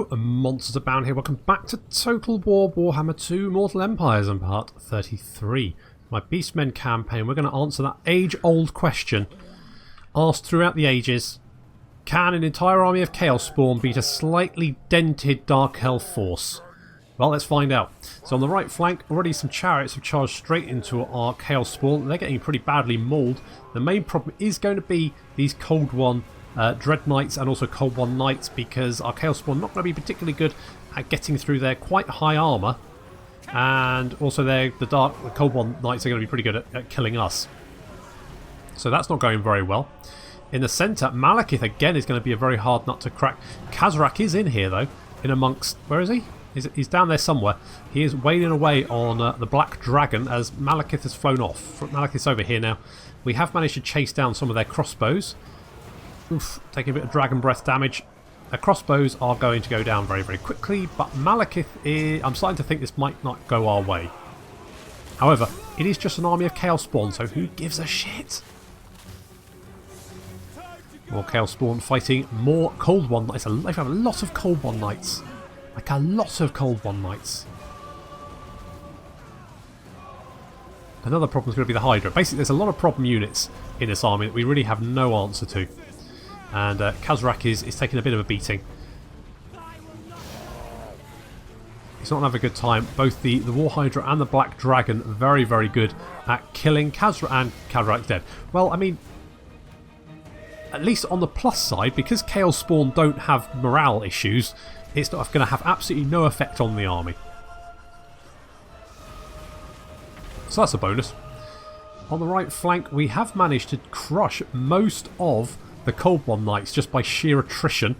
Hello, monsters abound here. Welcome back to Total War Warhammer 2 Mortal Empires and part 33. My Beastmen campaign. We're going to answer that age-old question asked throughout the ages. Can an entire army of Chaos Spawn beat a slightly dented Dark Elf force? Well, let's find out. So on the right flank, already some chariots have charged straight into our Chaos Spawn. They're getting pretty badly mauled. The main problem is going to be these Cold One Dread Knights and also Cold One Knights, because our Chaos Spawn not going to be particularly good at getting through their quite high armour, and also the Cold One Knights are going to be pretty good at killing us. So that's not going very well. In the centre, Malekith again is going to be a very hard nut to crack. Khazrak is in here though, in amongst... Where is he? He's down there somewhere. He is wailing away on the Black Dragon as Malekith has flown off. Malekith's over here now. We have managed to chase down some of their crossbows. Oof, taking a bit of dragon breath damage. Their crossbows are going to go down very, very quickly, but Malekith is... I'm starting to think this might not go our way. However, it is just an army of Chaos Spawn, so who gives a shit? More Chaos Spawn fighting more Cold One Knights. They have a lot of Cold One Knights. Like a lot of Cold One Knights. Another problem is going to be the Hydra. Basically, there's a lot of problem units in this army that we really have no answer to. And Khazrak is taking a bit of a beating. He's not having a good time. Both the War Hydra and the Black Dragon very, very good at killing Khazrak, and Khazrak's dead. Well, I mean, at least on the plus side, because Chaos Spawn don't have morale issues, it's not going to have absolutely no effect on the army. So that's a bonus. On the right flank, we have managed to crush most of the Cold One Knights just by sheer attrition.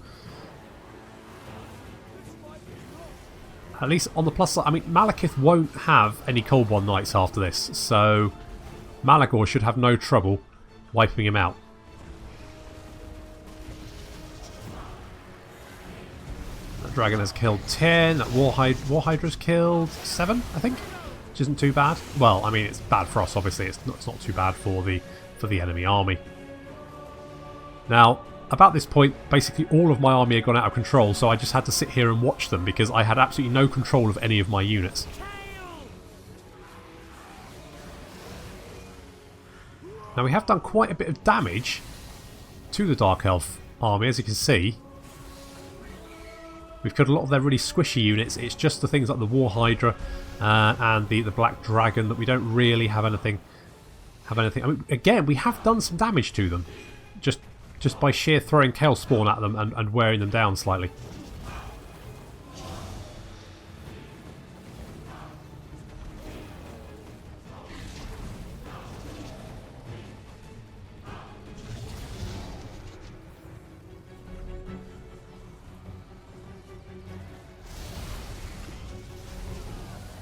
At least on the plus side, I mean, Malekith won't have any Cold One Knights after this, so Morghur should have no trouble wiping him out. That dragon has killed 10, that War Hydra's killed 7, I think, which isn't too bad. Well, I mean, it's bad for us, obviously. It's not too bad for the enemy army. Now, about this point, basically all of my army had gone out of control, so I just had to sit here and watch them because I had absolutely no control of any of my units. Now, we have done quite a bit of damage to the Dark Elf army, as you can see. We've killed a lot of their really squishy units. It's just the things like the War Hydra and the Black Dragon that we don't really have anything. I mean, again, we have done some damage to them, just by sheer throwing Chaos Spawn at them and wearing them down slightly.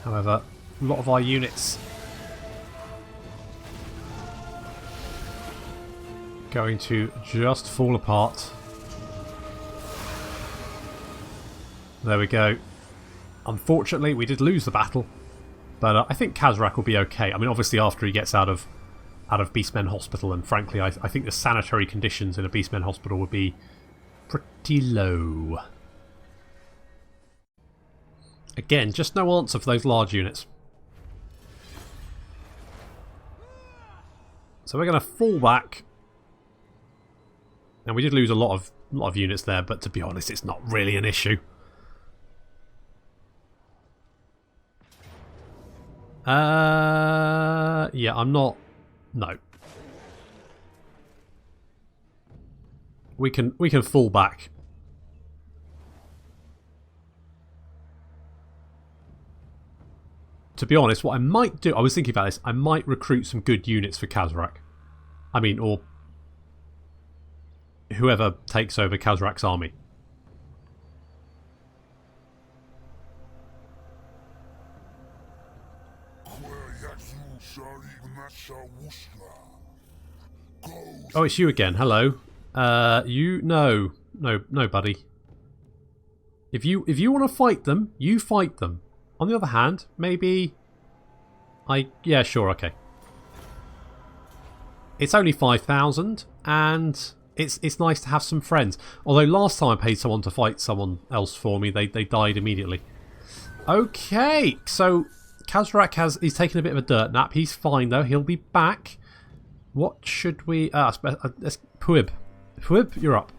However, a lot of our units going to just fall apart. There we go. Unfortunately, we did lose the battle, but I think Khazrak will be okay. I mean, obviously after he gets out of Beastmen Hospital, and frankly, I think the sanitary conditions in a Beastmen Hospital would be pretty low. Again, just no answer for those large units. So we're going to fall back. And we did lose a lot of units there, but to be honest, it's not really an issue. Yeah, I'm not... No. We can fall back. To be honest, what I might do... I was thinking about this. I might recruit some good units for Khazrak. I mean, or whoever takes over Khazrak's army. Oh, it's you again. Hello. No, buddy. If you want to fight them, you fight them. On the other hand, maybe yeah, sure, okay. It's only 5,000 and It's nice to have some friends. Although last time I paid someone to fight someone else for me, they died immediately. Okay, so Kazrak he's taken a bit of a dirt nap. He's fine though. He'll be back. What should we... Puib. Puib, you're up.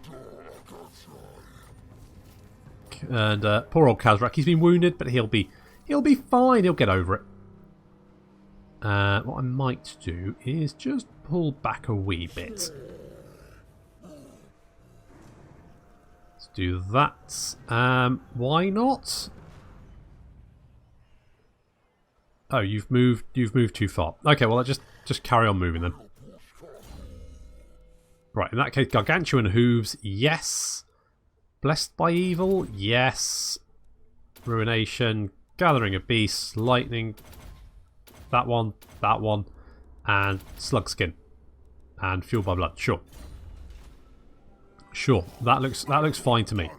And poor old Kazrak. He's been wounded, but he'll be fine. He'll get over it. What I might do is just pull back a wee bit. Let's do that. Why not? Oh, you've moved too far. Okay, well, just carry on moving then. Right, in that case, Gargantuan Hooves, yes. Blessed by Evil, yes. Ruination, Gathering of Beasts, Lightning, that one, and Slug Skin, and Fueled by Blood. Sure, sure. That looks fine to me.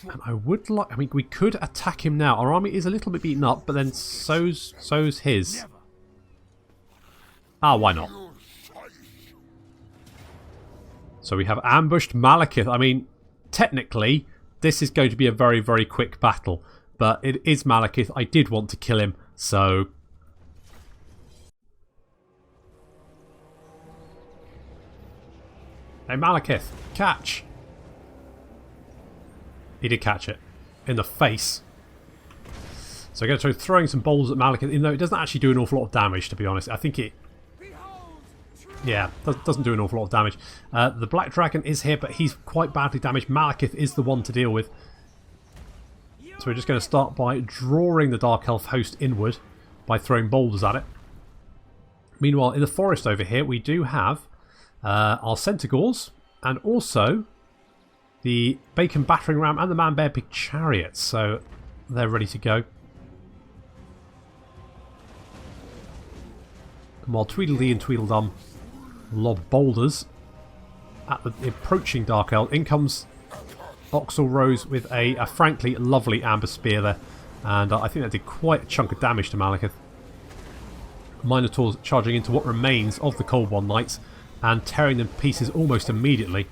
And I would like. I mean, we could attack him now. Our army is a little bit beaten up, but then so's his. Ah, why not? So we have ambushed Malekith. I mean, technically, this is going to be a very, very quick battle. But it is Malekith. I did want to kill him, so... Hey, Malekith, catch! He did catch it. In the face. So I'm going to try throwing some bowls at Malekith, even though it doesn't actually do an awful lot of damage, to be honest. I think it... Yeah, doesn't do an awful lot of damage. The Black Dragon is here, but he's quite badly damaged. Malekith is the one to deal with. So we're just going to start by drawing the Dark Elf host inward by throwing boulders at it. Meanwhile, in the forest over here, we do have our Centaurs and also the Bacon Battering Ram and the Man-Bear Pig Chariot. So they're ready to go. And while Tweedledee and Tweedledum lob boulders at the approaching Dark Elf, in comes Oxel Rose with a frankly lovely amber spear there, and I think that did quite a chunk of damage to Malekith. Minotaurs charging into what remains of the Cold One Knights and tearing them to pieces almost immediately.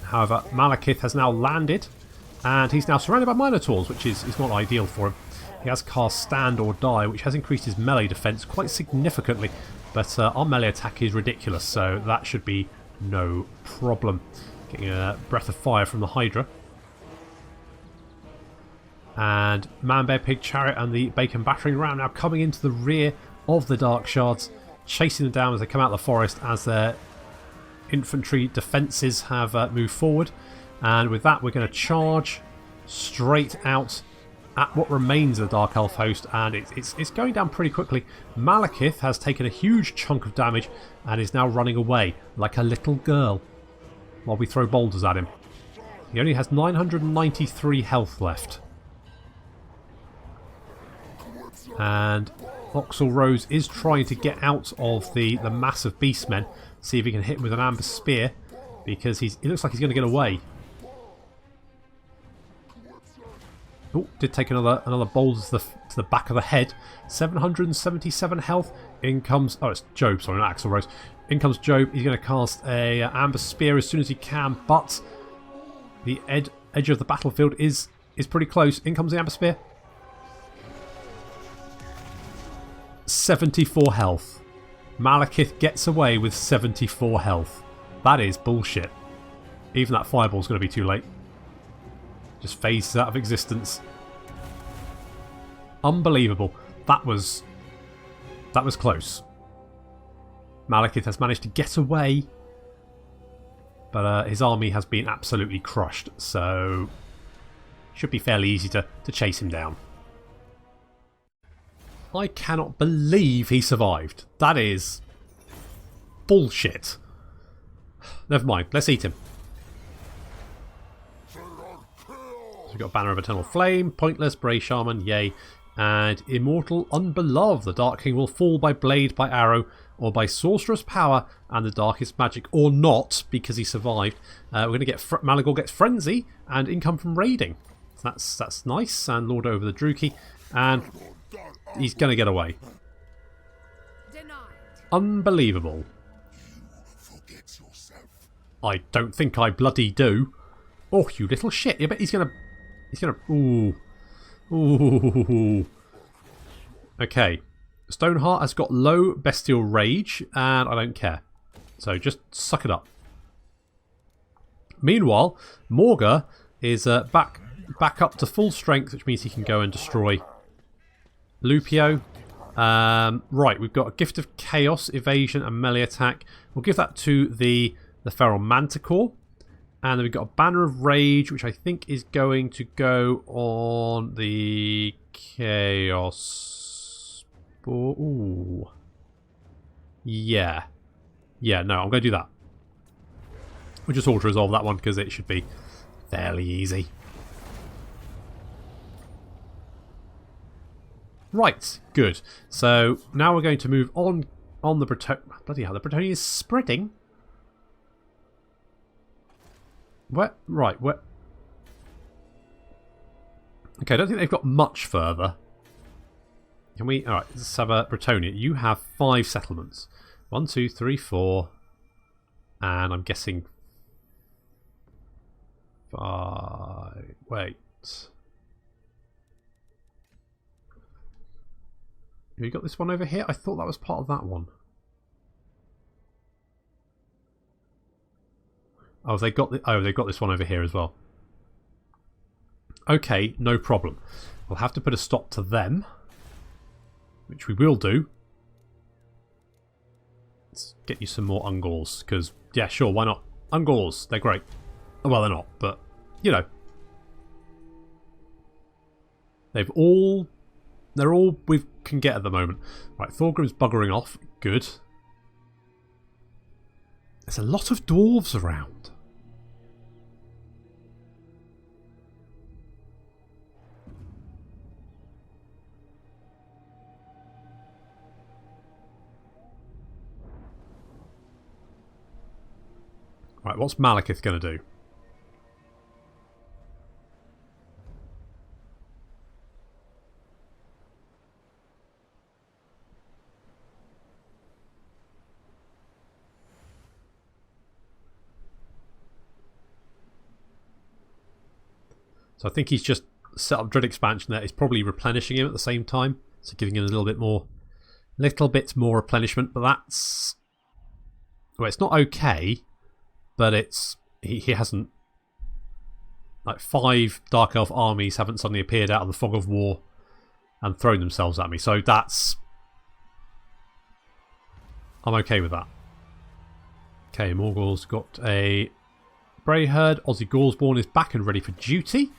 However, Malekith has now landed and he's now surrounded by Minotaurs, which is not ideal for him. He has cast Stand or Die, which has increased his melee defense quite significantly, but our melee attack is ridiculous, so that should be no problem. Getting a breath of fire from the Hydra. And Man-Bear Pig Chariot and the Bacon Battering Ram now coming into the rear of the Dark Shards, chasing them down as they come out of the forest as their infantry defences have moved forward. And with that, we're going to charge straight out at what remains of the Dark Elf host, and it's going down pretty quickly. Malekith has taken a huge chunk of damage and is now running away like a little girl while we throw boulders at him. He only has 993 health left. And Oxel Rose is trying to get out of the mass of beastmen, see if he can hit him with an amber spear, because it looks like he's going to get away. Oh, did take another boulder to the back of the head. 777 health. In comes... Oh, it's Job, sorry, not Axel Rose. In comes Job. He's going to cast a amber spear as soon as he can, but the edge of the battlefield is pretty close. In comes the amber spear. 74 health. Malekith gets away with 74 health. That is bullshit. Even that fireball's going to be too late. Just phases out of existence. Unbelievable. That was close. Malekith has managed to get away, but his army has been absolutely crushed, so should be fairly easy to chase him down. I cannot believe he survived. That is bullshit. Never mind, let's eat him. We've got Banner of Eternal Flame, Pointless, Bray Shaman, yay, and Immortal Unbeloved. The Dark King will fall by blade, by arrow, or by sorcerer's power and the darkest magic, or not, because he survived. We're going to get Malagor gets Frenzy and income from raiding. That's nice, and Lord over the Druki, and he's going to get away. Unbelievable. I don't think I bloody do. Oh, you little shit. I bet he's gonna... Ooh. Ooh. Okay. Stoneheart has got low bestial rage, and I don't care. So just suck it up. Meanwhile, Morghur is back up to full strength, which means he can go and destroy Lupio. Right, we've got a Gift of Chaos, Evasion, and Melee Attack. We'll give that to the Feral Manticore. And then we've got a Banner of Rage, which I think is going to go on the Chaos. Ooh. Yeah. Yeah, no, I'm going to do that. We'll just auto-resolve that one because it should be fairly easy. Right, good. So now we're going to move on the Bretonnia. Bloody hell, the Bretonnia is spreading. Where? Right, where? Okay, I don't think they've got much further. Can we? Alright, let's have a Bretonnia. You have 5 settlements. 1, 2, 3, 4. And I'm guessing 5. Wait. Have you got this one over here? I thought that was part of that one. Oh, they've got this one over here as well. Okay, no problem. We'll have to put a stop to them, which we will do. Let's get you some more Ungors, because, yeah, sure, why not? Ungors, they're great. Well, they're not, but, you know. They're all we can get at the moment. Right, Thorgrim's buggering off. Good. There's a lot of dwarves around. Right, what's Malekith going to do? So I think he's just set up Dread Expansion there. It's probably replenishing him at the same time. So giving him a little bit more replenishment. But that's... Well, it's not okay. But it's... He hasn't... Like 5 Dark Elf armies haven't suddenly appeared out of the fog of war and thrown themselves at me. So that's... I'm okay with that. Okay, Morghur's got a Brayherd. Aussie Goresborn is back and ready for duty.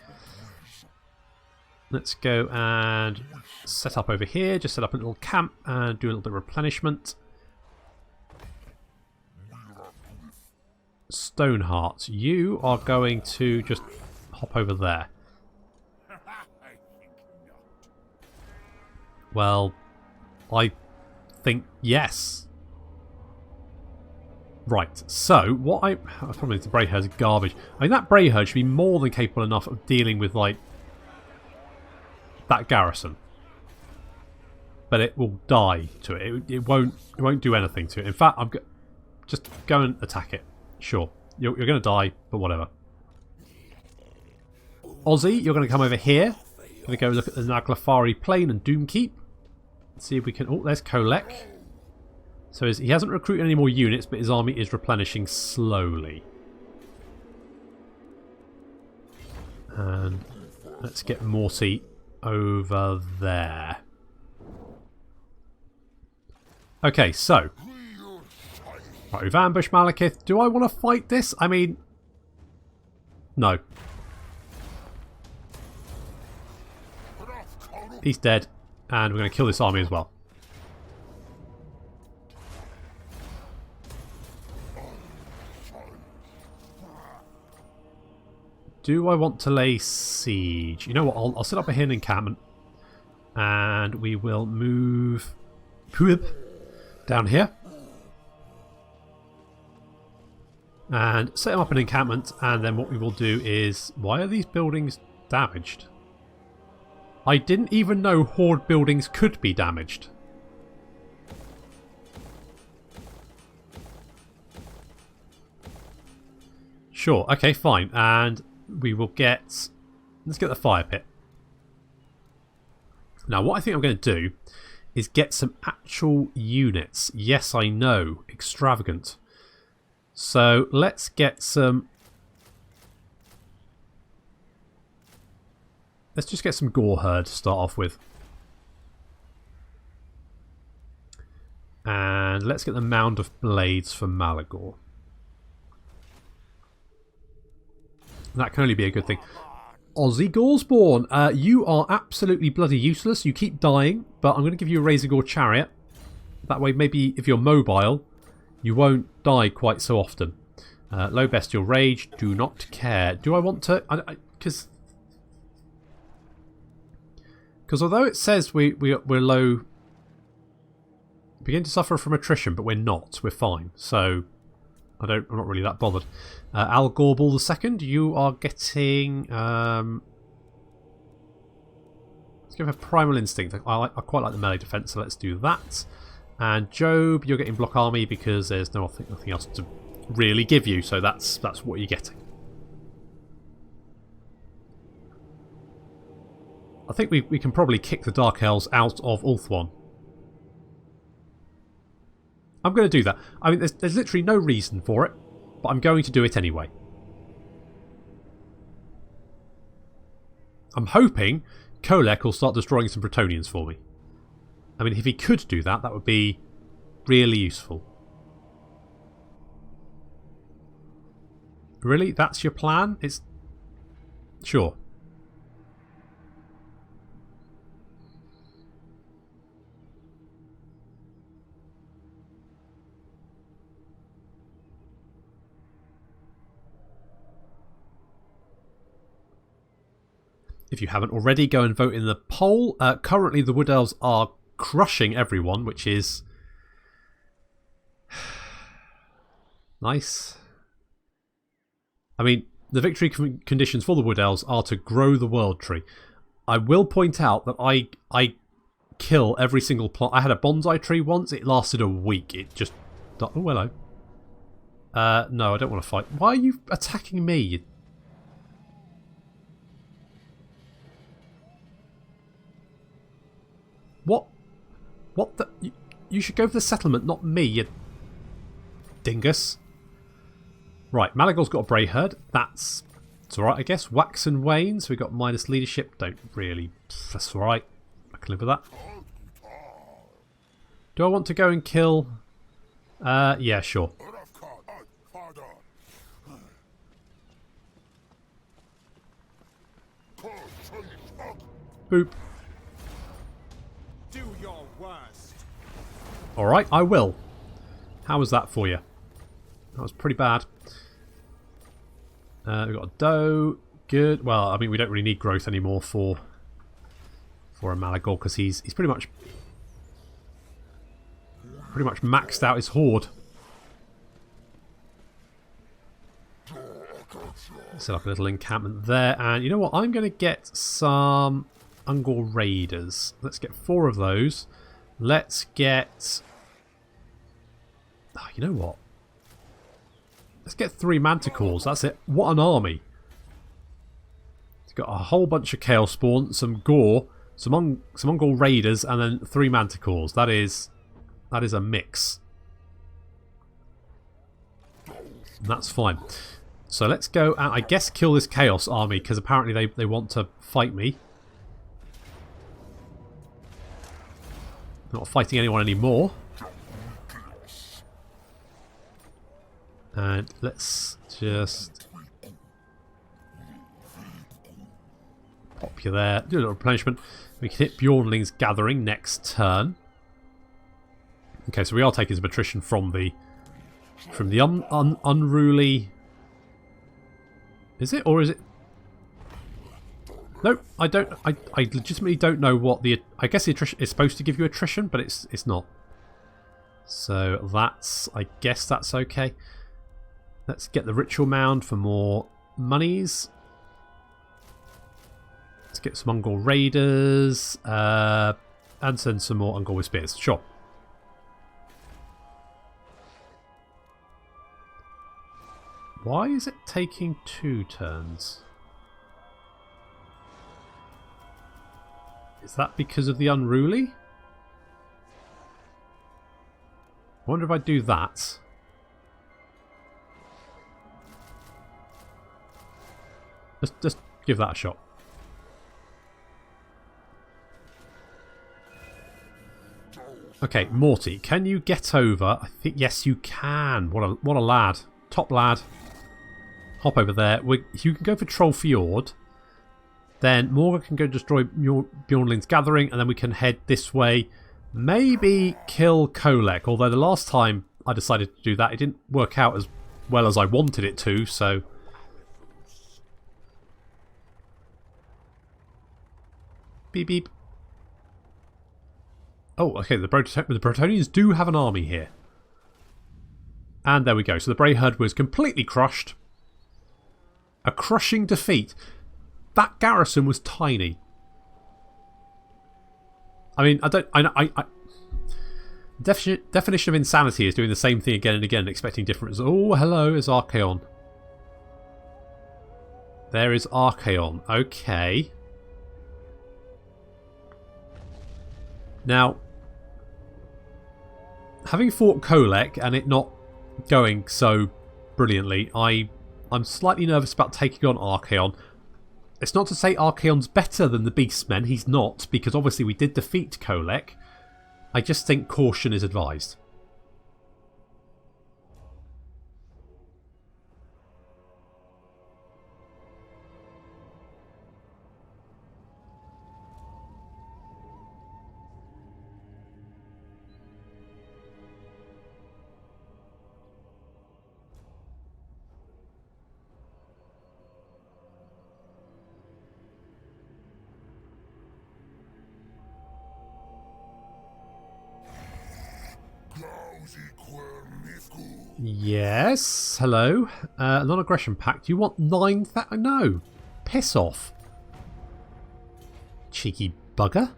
Let's go and set up over here. Just set up a little camp and do a little bit of replenishment. Stoneheart, you are going to just hop over there. Well, I think yes. Right, so what I probably the Brayherd's garbage. I mean, that Brayherd should be more than capable enough of dealing with like that garrison, but it will die to it. It won't do anything to it. In fact, just go and attack it. Sure, you're going to die, but whatever. Aussie, you're going to come over here. Going to go look at the Naglafari Plain and Doomkeep. Let's see if we can... Oh, there's Kolek. So he hasn't recruited any more units, but his army is replenishing slowly. And let's get Morty over there. Okay, so... Right, we've ambushed Malekith. Do I want to fight this? I mean... No. He's dead. And we're going to kill this army as well. Do I want to lay siege? You know what? I'll set up a hidden encampment. And we will move down here. And set up an encampment. And then what we will do is... Why are these buildings damaged? I didn't even know Horde buildings could be damaged. Sure, okay, fine. And we will get... Let's get the fire pit. Now, what I think I'm going to do is get some actual units. Yes, I know. Extravagant. So, let's get some... Let's just get some Morghur to start off with. And let's get the Mound of Blades for Malekith. That can only be a good thing. Aussie Goresborn, you are absolutely bloody useless. You keep dying, but I'm going to give you a Razor Gore Chariot. That way, maybe if you're mobile, you won't die quite so often. Low Bestial Rage, do not care. Do I want to... Because although it says we're low... Begin to suffer from attrition, but we're not. We're fine. So... I'm not really that bothered. Al Gorbal II, you are getting... let's give her Primal Instinct. I quite like the melee defense, so let's do that. And Job, you're getting Block Army because there's nothing else to really give you, so that's what you're getting. I think we can probably kick the Dark Elves out of Ulthuan. I'm going to do that. I mean, there's literally no reason for it, but I'm going to do it anyway. I'm hoping Kolek will start destroying some Bretonnians for me. I mean, if he could do that, that would be really useful. Really? That's your plan? It's... Sure. If you haven't already, go and vote in the poll. Currently, the Wood Elves are crushing everyone, which is... nice. I mean, the victory conditions for the Wood Elves are to grow the World Tree. I will point out that I kill every single plot. I had a bonsai tree once. It lasted a week. It just... Oh, hello. No, I don't want to fight. Why are you attacking me, you... What? What the... You should go for the settlement, not me, you dingus. Right, Malagor's got a Bray Herd. It's alright, I guess. Wax and Wane, so we got minus leadership. Don't really... That's alright. I can live with that. Do I want to go and kill... yeah, sure. Boop. Alright, I will. How was that for you? That was pretty bad. We've got a doe. Good. Well, I mean, we don't really need growth anymore for a Malekith because he's pretty much maxed out his horde. Set up a little encampment there, and you know what? I'm going to get some Ungor Raiders. Let's get 4 of those. Let's get... Oh, you know what? Let's get 3 Manticores. That's it. What an army. It's got a whole bunch of Chaos Spawn, some Gore, some Ungor Raiders, and then 3 Manticores. That is a mix. And that's fine. So let's go and I guess kill this Chaos army because apparently they want to fight me. Not fighting anyone anymore. And let's just pop you there. Do a little replenishment. We can hit Bjornling's Gathering next turn. Okay, so we are taking some attrition from the unruly. Is it, or is it? No, I don't. I legitimately don't know what the. I guess the attrition is supposed to give you attrition, but it's not. So that's. I guess that's okay. Let's get the Ritual Mound for more monies. Let's get some Ungor Raiders and send some more Ungor with Spears. Sure. Why is it taking 2 turns? Is that because of the unruly? I wonder if I do that. Just give that a shot. Okay, Morty, can you get over? I think yes, you can. What a lad, top lad. Hop over there. You can go for Troll Fjord. Then Morghur can go destroy Bjornling's Gathering, and then we can head this way. Maybe kill Kolek. Although the last time I decided to do that, it didn't work out as well as I wanted it to. So. Beep beep. Oh, okay, the Bretonnians do have an army here. And there we go. So the Brayherd was completely crushed. A crushing defeat. That garrison was tiny. I mean, definition of insanity is doing the same thing again and again, expecting different. Oh, hello, is Archaon. There is Archaon. Okay. Now, having fought Kolek and it not going so brilliantly, I'm slightly nervous about taking on Archaon. It's not to say Archaon's better than the Beastmen. He's not, because obviously we did defeat Kolek. I just think caution is advised. Yes, hello. Non-aggression pact. You want 9,000? No. Piss off. Cheeky bugger.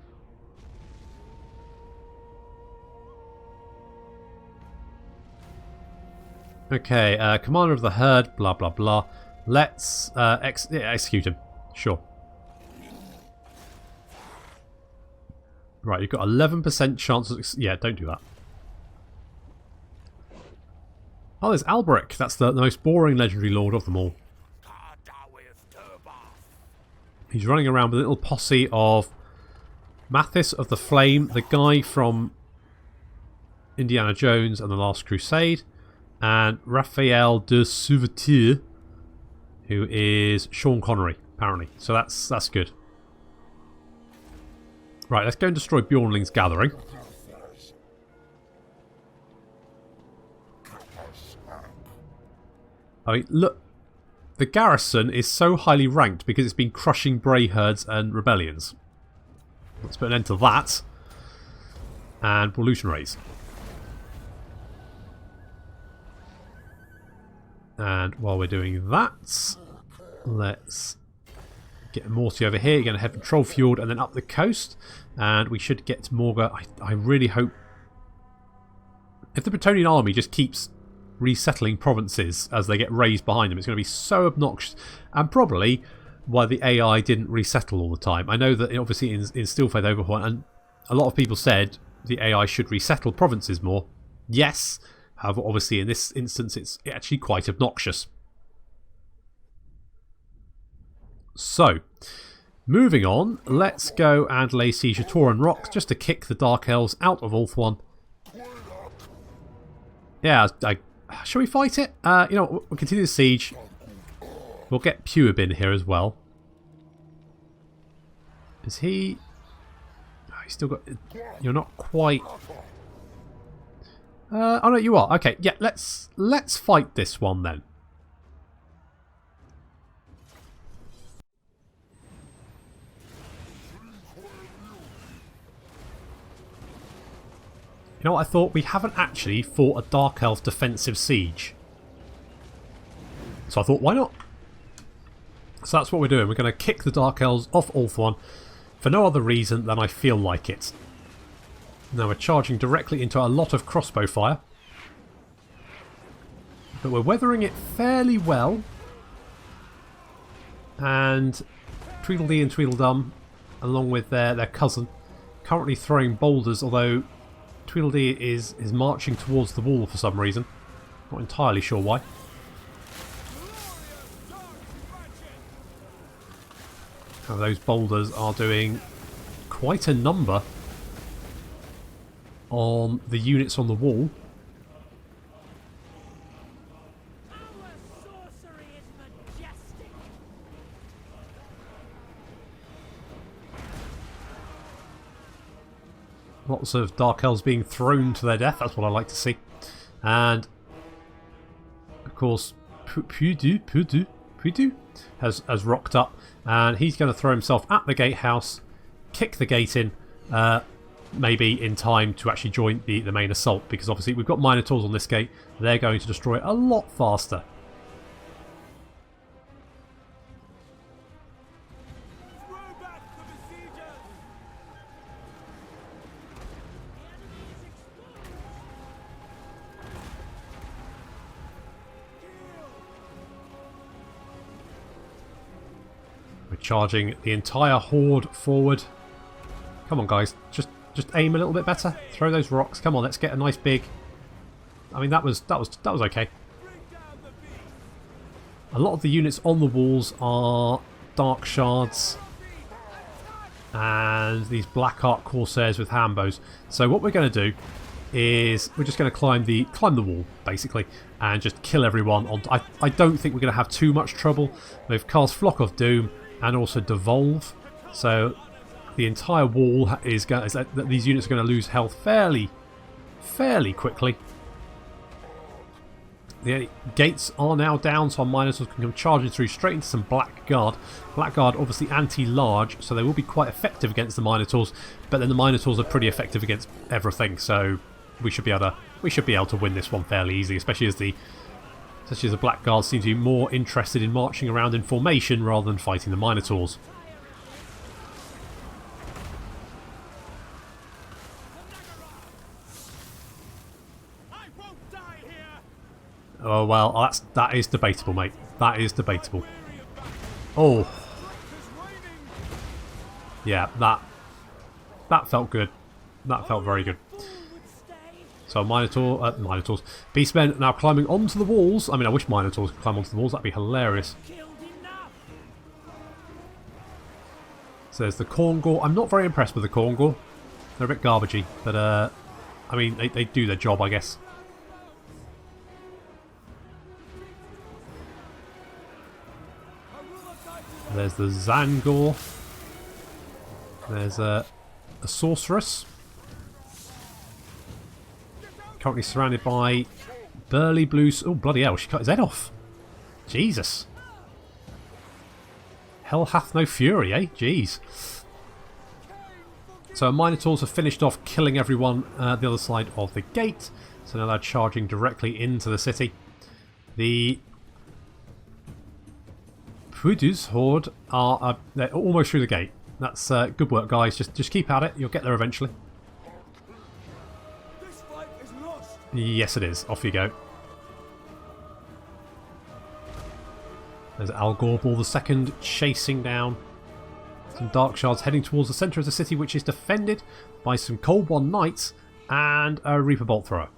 Okay, commander of the herd, blah blah blah. Let's execute him. Sure. Right, you've got 11% chance of... Yeah, don't do that. Oh, there's Alberic. That's the most boring legendary lord of them all. He's running around with a little posse of Mathis of the Flame, the guy from Indiana Jones and the Last Crusade, and Raphael de Souveteur, who is Sean Connery, apparently. So that's good. Right, let's go and destroy Bjornling's Gathering. I mean, look, the garrison is so highly ranked because it's been crushing Brayherds and rebellions. Let's put an end to that. And Pollution Rays. And while we're doing that, let's get Morty over here. You're going to head for Trollfjord and then up the coast. And we should get to Morghur. I really hope... If the Bretonnian army just keeps resettling provinces as they get raised behind them, it's going to be so obnoxious. And probably why the AI didn't resettle all the time. I know that obviously in Steelfaith Overhaul, and a lot of people said the AI should resettle provinces more. Yes, however, obviously in this instance it's actually quite obnoxious. So, moving on, let's go and lay siege to Tauren Rocks just to kick the Dark Elves out of Ulthuan. Yeah, shall we fight it? You know, we'll continue the siege. We'll get Pewabin here as well. Is he... Oh, he's still got... You're not quite... oh no, you are. Okay, yeah, let's fight this one then. You know what I thought? We haven't actually fought a Dark Elf defensive siege. So I thought, why not? So that's what we're doing. We're going to kick the Dark Elves off Ulthuan for no other reason than I feel like it. Now we're charging directly into a lot of crossbow fire. But we're weathering it fairly well. And Tweedledee and Tweedledum, along with their cousin, currently throwing boulders, although Tweedledee is marching towards the wall for some reason. Not entirely sure why. Now those boulders are doing quite a number on the units on the wall. Lots of Dark Elves being thrown to their death, that's what I like to see. And, of course, Pudu has rocked up, and he's going to throw himself at the gatehouse, kick the gate in, maybe in time to actually join the main assault, because obviously we've got Minotaurs on this gate, they're going to destroy it a lot faster. We're charging the entire horde forward. Come on, guys, just aim a little bit better. Throw those rocks. Come on, let's get a nice big. I mean, that was okay. A lot of the units on the walls are dark shards and these black arc corsairs with handbows. So what we're going to do is we're just going to climb the wall basically and just kill everyone. I don't think we're going to have too much trouble. We've cast Flock of Doom and also Devolve, so the entire wall is going. These units are going to lose health fairly quickly. The gates are now down, so our Minotaurs can come charging through straight into some Blackguard. Blackguard obviously anti-large, so they will be quite effective against the Minotaurs. But then the Minotaurs are pretty effective against everything, so we should be able to win this one fairly easily, especially as the Blackguard seem to be more interested in marching around in formation rather than fighting the Minotaurs. Oh well, that is debatable, mate. That is debatable. Oh, yeah, that felt good. That felt very good. So Minotaurs, Beastmen now climbing onto the walls. I mean, I wish Minotaurs could climb onto the walls. That'd be hilarious. So there's the Corngor. I'm not very impressed with the Corngor. They're a bit garbagey, but I mean, they do their job, I guess. There's the Zangor. There's a Sorceress. Currently surrounded by burly blue... Oh, bloody hell, she cut his head off. Jesus. Hell hath no fury, eh? Jeez. So Minotaurs have finished off killing everyone the other side of the gate. So now they're charging directly into the city. The Pudu's horde are they're almost through the gate. That's good work, guys. Just keep at it. You'll get there eventually. Yes, it is. Off you go. There's Algorbal II chasing down some Dark Shards, heading towards the centre of the city, which is defended by some Cold One Knights and a Reaper Bolt Thrower.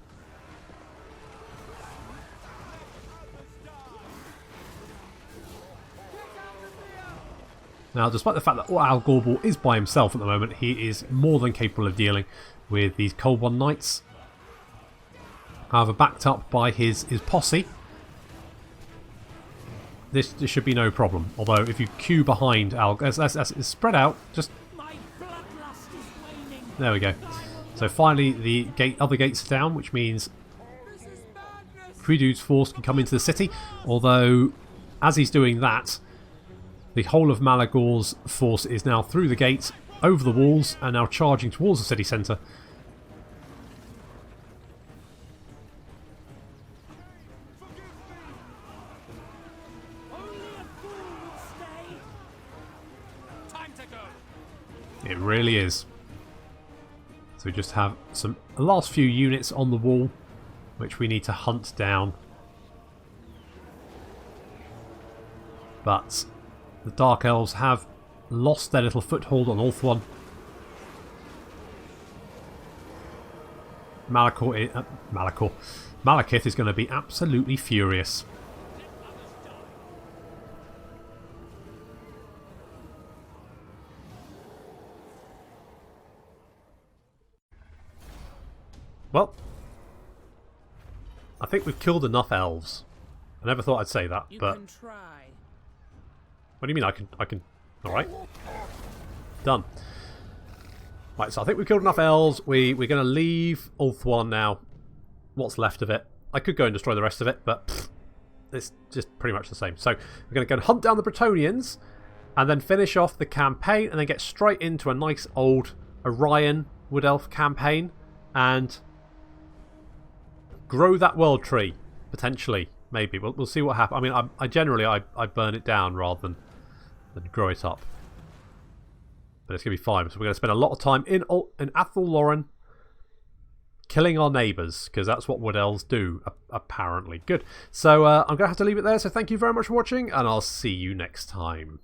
Now, despite the fact that Algorbal is by himself at the moment, he is more than capable of dealing with these Cold One Knights. However, backed up by his posse, this should be no problem. Although, if you queue behind as spread out, just... There we go. So finally, the other gates are down, which means Predude's force can come into the city. Although, as he's doing that, the whole of Malagor's force is now through the gates, over the walls, and now charging towards the city centre. It really is. So we just have the last few units on the wall, which we need to hunt down. But the Dark Elves have lost their little foothold on Ulthuan. Malekith is going to be absolutely furious. Well, I think we've killed enough elves. I never thought I'd say that, but... What do you mean I can... Alright. Done. Right, so I think we've killed enough elves. We're going to leave Ulthuan now. What's left of it. I could go and destroy the rest of it, but pfft, it's just pretty much the same. So we're going to go and hunt down the Bretonnians, and then finish off the campaign, and then get straight into a nice old Orion Wood Elf campaign, and grow that world tree, potentially, maybe. We'll see what happens. I mean, I generally burn it down rather than grow it up. But it's going to be fine. So we're going to spend a lot of time in Athel Loren killing our neighbours, because that's what Wood Elves do, apparently. Good. So I'm going to have to leave it there. So thank you very much for watching, and I'll see you next time.